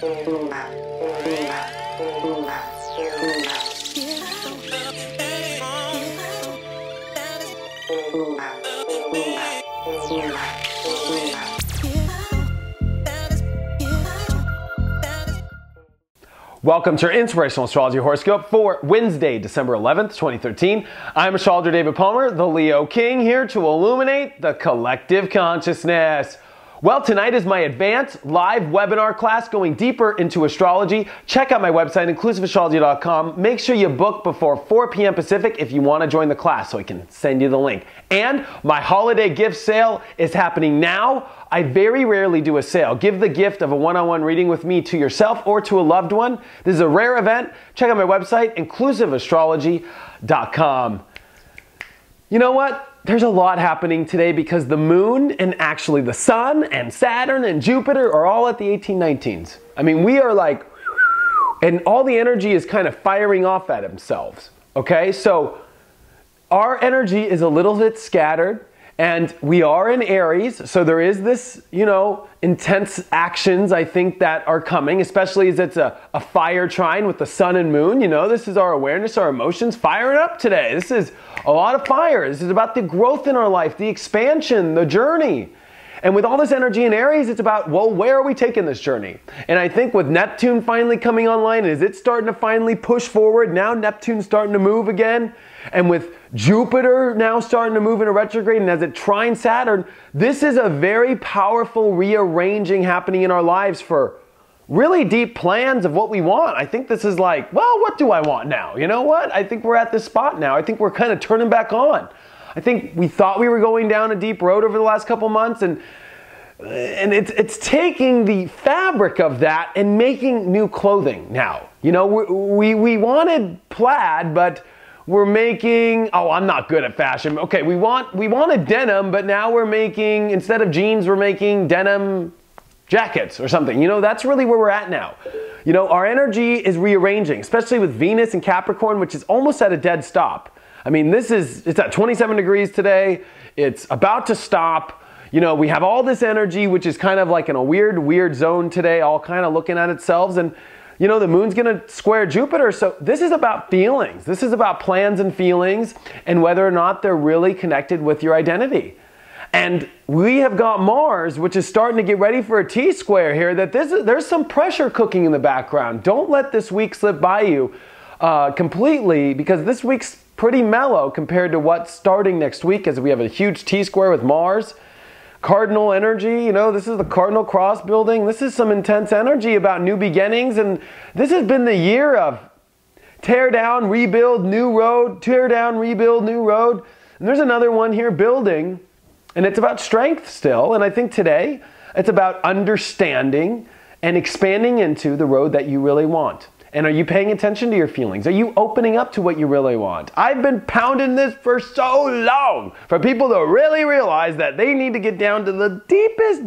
Welcome to your Inspirational Astrology Horoscope for Wednesday, December 11th, 2013. I'm astrologer David Palmer, the Leo King, here to illuminate the collective consciousness. Well, tonight is my advanced live webinar class going deeper into astrology. Check out my website, inclusiveastrology.com. Make sure you book before 4 p.m. Pacific if you want to join the class so I can send you the link. And my holiday gift sale is happening now. I very rarely do a sale. Give the gift of a one-on-one reading with me to yourself or to a loved one. This is a rare event. Check out my website, inclusiveastrology.com. You know what? There's a lot happening today because the moon and actually the sun and Saturn and Jupiter are all at the 1819s. I mean, we are like, and all the energy is kind of firing off at themselves. Okay, so our energy is a little bit scattered. And we are in Aries, so there is this, intense actions, I think, that are coming, especially as it's a fire trine with the sun and moon. This is our awareness, our emotions firing up today. This is a lot of fire. This is about the growth in our life, the expansion, the journey. And with all this energy in Aries, it's about, well, where are we taking this journey? And I think with Neptune finally coming online, as it's starting to finally push forward, now Neptune's starting to move again. And with Jupiter now starting to move into retrograde, and as it trines Saturn, this is a very powerful rearranging happening in our lives for really deep plans of what we want. I think this is like, well, what do I want now? You know what? I think we're at this spot now. I think we're kind of turning back on. I think we thought we were going down a deep road over the last couple months, and it's taking the fabric of that and making new clothing now. We wanted plaid, but we're making, I'm not good at fashion. Okay, we wanted denim, but now we're making, instead of jeans, we're making denim jackets or something. That's really where we're at now. Our energy is rearranging, especially with Venus and Capricorn, which is almost at a dead stop. I mean, it's at 27 degrees today. It's about to stop. We have all this energy, which is kind of like in a weird zone today, all kind of looking at itself. And, the moon's going to square Jupiter. So this is about feelings. This is about plans and feelings and whether or not they're really connected with your identity. And we have got Mars, which is starting to get ready for a T-square here, that there's some pressure cooking in the background. Don't let this week slip by you completely, because this week's pretty mellow compared to what's starting next week, as we have a huge T-square with Mars. Cardinal energy, this is the cardinal cross building. This is some intense energy about new beginnings, and this has been the year of tear down, rebuild, new road, tear down, rebuild, new road. And there's another one here, building, and it's about strength still. And I think today it's about understanding and expanding into the road that you really want. And are you paying attention to your feelings? Are you opening up to what you really want? I've been pounding this for so long for people to really realize that they need to get down to the deepest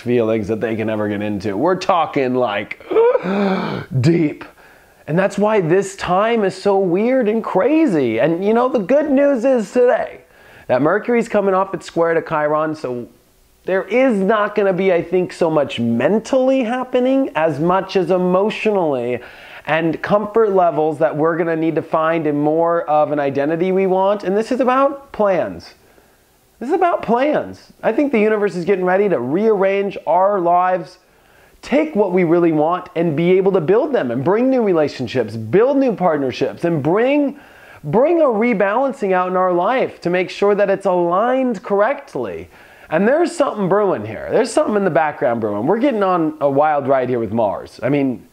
feelings that they can ever get into. We're talking like deep. And that's why this time is so weird and crazy. And the good news is today that Mercury's coming off its square to Chiron, so there is not going to be, I think, so much mentally happening as much as emotionally, and comfort levels that we're going to need to find in more of an identity we want. And this is about plans. This is about plans. I think the universe is getting ready to rearrange our lives, take what we really want and be able to build them and bring new relationships, build new partnerships, and bring a rebalancing out in our life to make sure that it's aligned correctly. And there's something brewing here. There's something in the background brewing. We're getting on a wild ride here with Mars. I mean,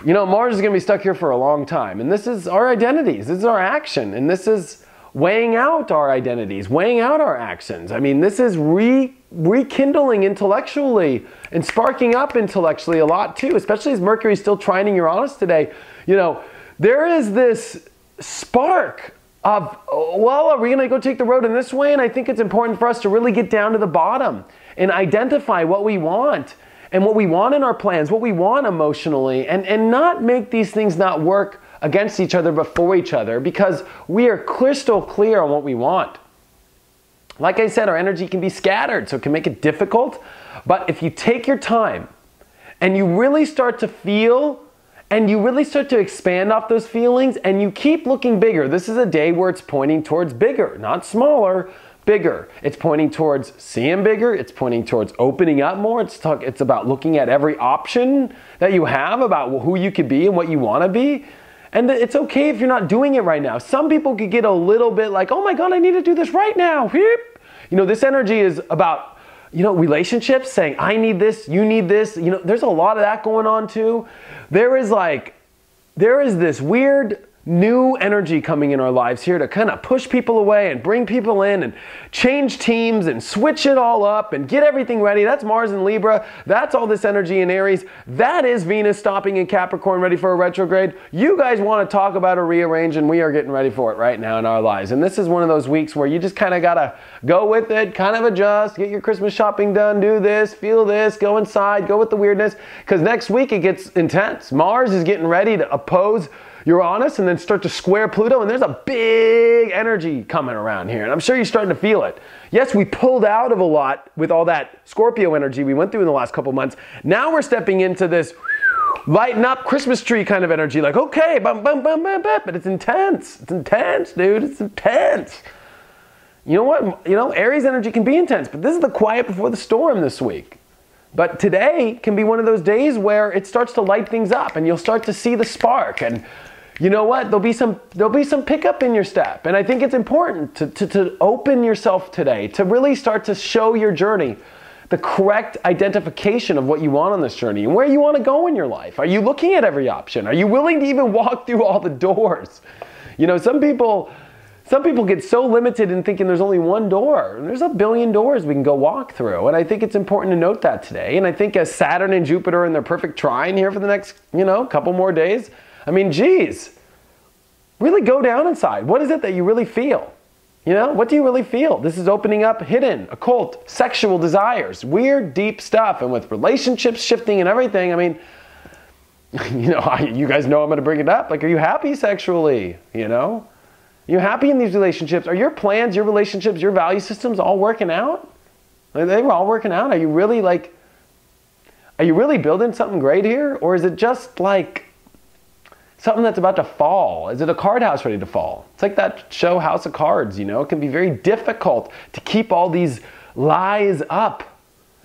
Mars is going to be stuck here for a long time. And this is our identities. This is our action. And this is weighing out our identities, weighing out our actions. I mean, this is rekindling intellectually and sparking up intellectually a lot too, especially as Mercury is still trining Uranus today. There is this spark of, well, are we going to go take the road in this way? And I think it's important for us to really get down to the bottom and identify what we want and what we want in our plans, what we want emotionally, and not make these things not work against each other but for each other, because we are crystal clear on what we want. Like I said, our energy can be scattered, so it can make it difficult. But if you take your time and you really start to feel and you really start to expand off those feelings and you keep looking bigger, this is a day where it's pointing towards bigger, not smaller, bigger. It's pointing towards seeing bigger. It's pointing towards opening up more. It's about looking at every option that you have about who you could be and what you want to be. And it's okay if you're not doing it right now. Some people could get a little bit like, oh my God, I need to do this right now. You know, this energy is about, you know, relationships, saying, I need this, you need this. You know, there's a lot of that going on too. There is this weird new energy coming in our lives here to kind of push people away and bring people in and change teams and switch it all up and get everything ready. That's Mars in Libra. That's all this energy in Aries. That is Venus stopping in Capricorn, ready for a retrograde. You guys want to talk about a rearrange, and we are getting ready for it right now in our lives. And this is one of those weeks where you just kind of got to go with it, kind of adjust, get your Christmas shopping done, do this, feel this, go inside, go with the weirdness, because next week it gets intense. Mars is getting ready to oppose Uranus and then start to square Pluto, and there's a big energy coming around here, and I'm sure you're starting to feel it. Yes, we pulled out of a lot with all that Scorpio energy we went through in the last couple months. Now we're stepping into this lighten up Christmas tree kind of energy, like, okay, bum, bum, bum, bum, bum, but it's intense. It's intense, dude. It's intense. You know what? You know, Aries energy can be intense, but this is the quiet before the storm this week. But today can be one of those days where it starts to light things up, and you'll start to see the spark. And you know what? There'll be some pickup in your step. And I think it's important to open yourself today, to really start to show your journey the correct identification of what you want on this journey and where you want to go in your life. Are you looking at every option? Are you willing to even walk through all the doors? You know, some people get so limited in thinking there's only one door. There's a billion doors we can go walk through. And I think it's important to note that today. And I think as Saturn and Jupiter are in their perfect trine here for the next, couple more days, I mean, geez, really go down inside. What is it that you really feel? What do you really feel? This is opening up hidden, occult, sexual desires, weird, deep stuff. And with relationships shifting and everything, I mean, you guys know I'm going to bring it up. Like, are you happy sexually? Are you happy in these relationships? Are your plans, your relationships, your value systems all working out? They were all working out. Are you really building something great here? Or is it just like something that's about to fall? Is it a card house ready to fall? It's like that show House of Cards, It can be very difficult to keep all these lies up.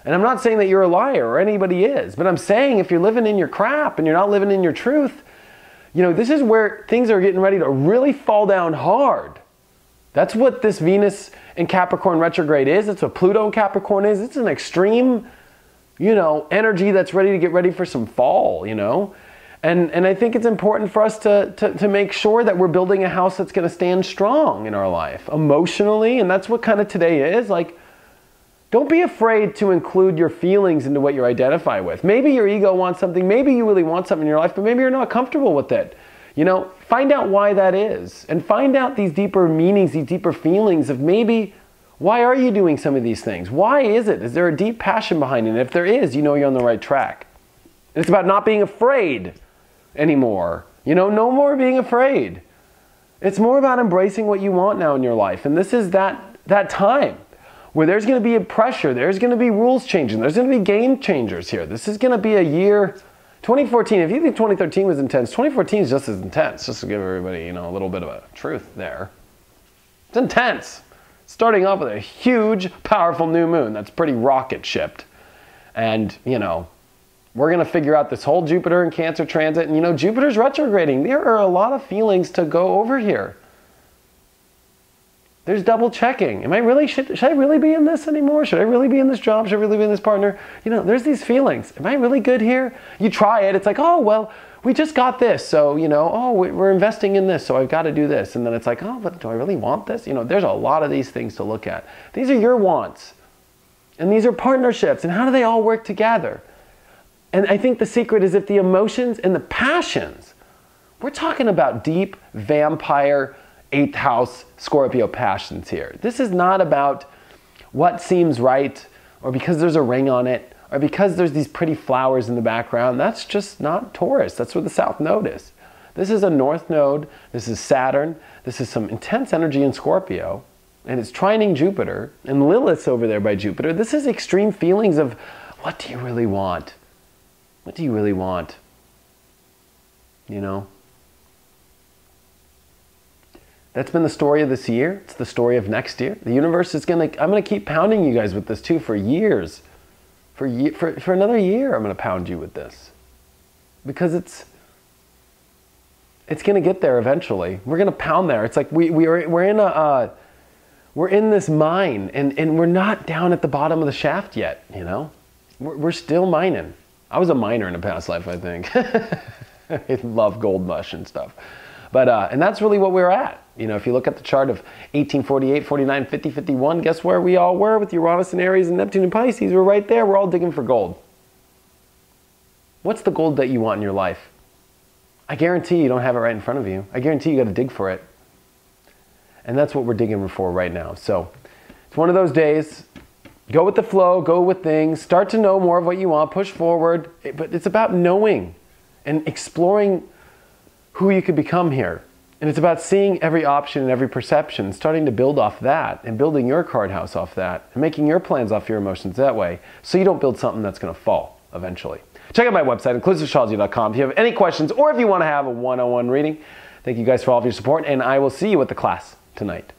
And I'm not saying that you're a liar or anybody is, but I'm saying if you're living in your crap and you're not living in your truth, this is where things are getting ready to really fall down hard. That's what this Venus in Capricorn retrograde is. It's what Pluto in Capricorn is. It's an extreme, energy that's ready to get ready for some fall, And I think it's important for us to make sure that we're building a house that's going to stand strong in our life emotionally. And that's what kind of today is. Like, don't be afraid to include your feelings into what you identify with. Maybe your ego wants something. Maybe you really want something in your life, but maybe you're not comfortable with it. Find out why that is. And find out these deeper meanings, these deeper feelings of maybe, why are you doing some of these things? Why is it? Is there a deep passion behind it? And if there is, you're on the right track. And it's about not being afraid anymore. No more being afraid. It's more about embracing what you want now in your life. And this is that time where there's going to be a pressure, there's going to be rules changing, there's going to be game changers here. This is going to be a year, 2014, if you think 2013 was intense, 2014 is just as intense, just to give everybody, a little bit of a truth there. It's intense. Starting off with a huge, powerful new moon that's pretty rocket shipped. And, we're going to figure out this whole Jupiter and Cancer transit. And, Jupiter's retrograding. There are a lot of feelings to go over here. There's double checking. Should I really be in this anymore? Should I really be in this job? Should I really be in this partner? There's these feelings. Am I really good here? You try it. It's like, oh, well, we just got this. So, we're investing in this. So I've got to do this. And then it's like, oh, but do I really want this? There's a lot of these things to look at. These are your wants. And these are partnerships. And how do they all work together? And I think the secret is if the emotions and the passions, we're talking about deep vampire 8th house Scorpio passions here. This is not about what seems right or because there's a ring on it or because there's these pretty flowers in the background. That's just not Taurus. That's where the South Node is. This is a North Node. This is Saturn. This is some intense energy in Scorpio. and it's trining Jupiter, and Lilith's over there by Jupiter. This is extreme feelings of, what do you really want? What do you really want? You know? That's been the story of this year. It's the story of next year. The universe is I'm gonna keep pounding you guys with this too for years. For another year, I'm gonna pound you with this. Because it's gonna get there eventually. We're gonna pound there. It's like we're in this mine, and we're not down at the bottom of the shaft yet, you know? We're still mining. I was a miner in a past life, I think. I love gold mush and stuff. But, and that's really what we're at. You know, if you look at the chart of 1848, 49, 50, 51, guess where we all were with Uranus and Aries and Neptune and Pisces? We're right there. We're all digging for gold. What's the gold that you want in your life? I guarantee you don't have it right in front of you. I guarantee you got to dig for it. And that's what we're digging for right now. So it's one of those days. Go with the flow. Go with things. Start to know more of what you want. Push forward. But it's about knowing and exploring who you could become here. And it's about seeing every option and every perception, starting to build off that and building your card house off that and making your plans off your emotions that way so you don't build something that's going to fall eventually. Check out my website, inclusiveastrology.com, if you have any questions or if you want to have a one-on-one reading. Thank you guys for all of your support, and I will see you at the class tonight.